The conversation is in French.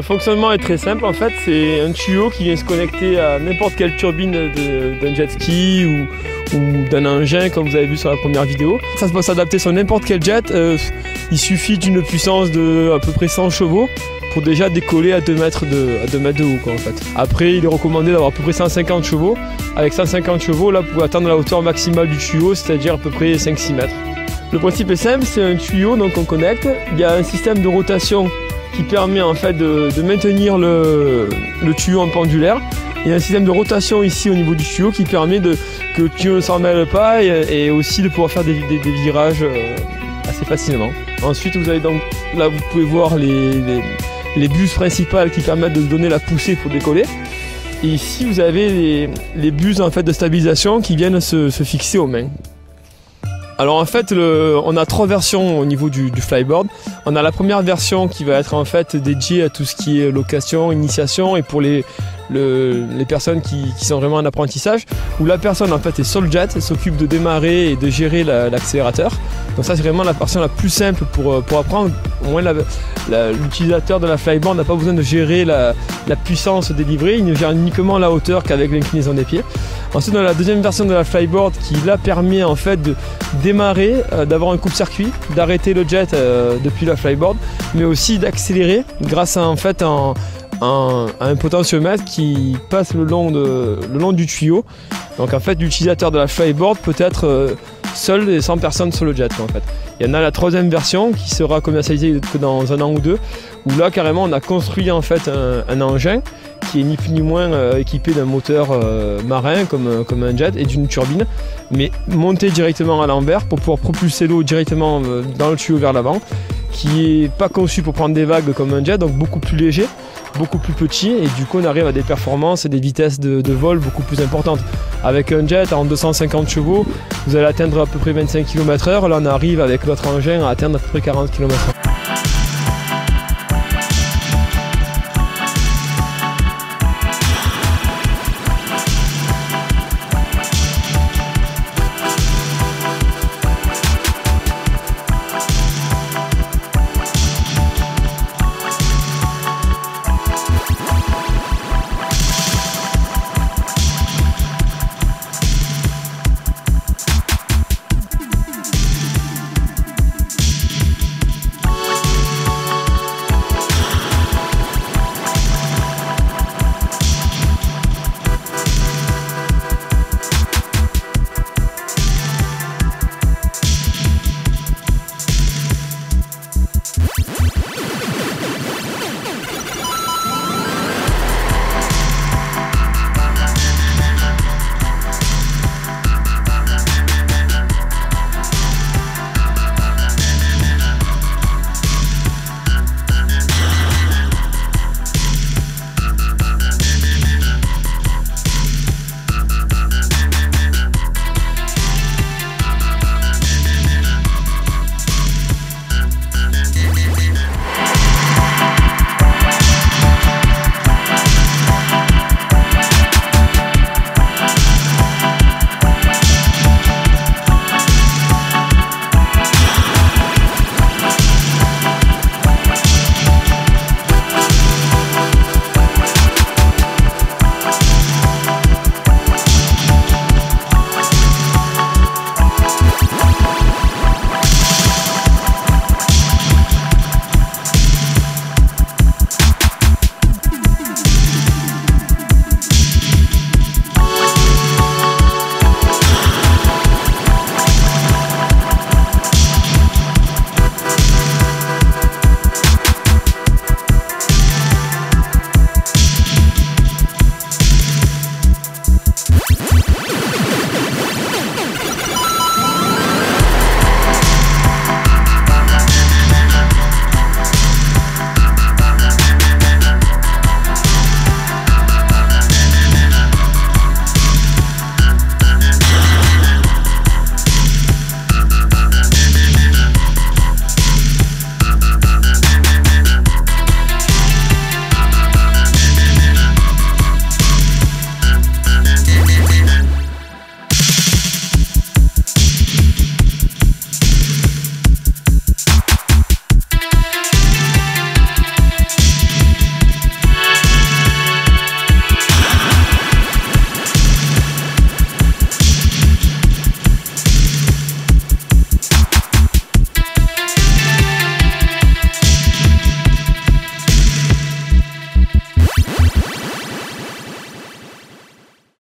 le fonctionnement est très simple en fait, c'est un tuyau qui vient se connecter à n'importe quelle turbine d'un jet ski ou d'un engin comme vous avez vu sur la première vidéo. Ça peut s'adapter sur n'importe quel jet, il suffit d'une puissance de à peu près 100 chevaux pour déjà décoller à 2 mètres de haut quoi, en fait. Après il est recommandé d'avoir à peu près 150 chevaux. Avec 150 chevaux là vous pouvez atteindre la hauteur maximale du tuyau, c'est-à-dire à peu près 5-6 mètres. Le principe est simple, c'est un tuyau donc on connecte, il y a un système de rotation qui permet en fait de maintenir le tuyau en pendulaire. Il y a un système de rotation ici au niveau du tuyau qui permet que le tuyau ne s'en mêle pas et aussi de pouvoir faire des virages assez facilement. Ensuite vous avez donc là vous pouvez voir les buses principales qui permettent de donner la poussée pour décoller. Et ici vous avez les buses en fait de stabilisation qui viennent se fixer aux mains. Alors en fait, on a 3 versions au niveau du flyboard. On a la première version qui va être en fait dédiée à tout ce qui est location, initiation et pour les personnes qui sont vraiment en apprentissage, où la personne en fait est sur le jet, elle s'occupe de démarrer et de gérer l'accélérateur. Donc ça c'est vraiment la version la plus simple pour apprendre. Au moins l'utilisateur de la flyboard n'a pas besoin de gérer la puissance délivrée, il ne gère uniquement la hauteur qu'avec l'inclinaison des pieds. Ensuite on a la deuxième version de la flyboard qui là permet en fait de démarrer, d'avoir un coupe-circuit, d'arrêter le jet depuis la flyboard, mais aussi d'accélérer grâce à en fait un potentiomètre qui passe le long du tuyau. Donc en fait l'utilisateur de la flyboard peut être seul et sans personne sur le jet en fait. Il y en a la troisième version qui sera commercialisée que dans 1 an ou 2, où là carrément on a construit en fait un engin qui est ni plus ni moins équipé d'un moteur marin comme un jet et d'une turbine, mais monté directement à l'envers pour pouvoir propulser l'eau directement dans le tuyau vers l'avant, qui n'est pas conçu pour prendre des vagues comme un jet, donc beaucoup plus léger, beaucoup plus petit, et du coup on arrive à des performances et des vitesses de vol beaucoup plus importantes. Avec un jet en 250 chevaux, vous allez atteindre à peu près 25 km/h, là on arrive avec l'autre engin à atteindre à peu près 40 km/h.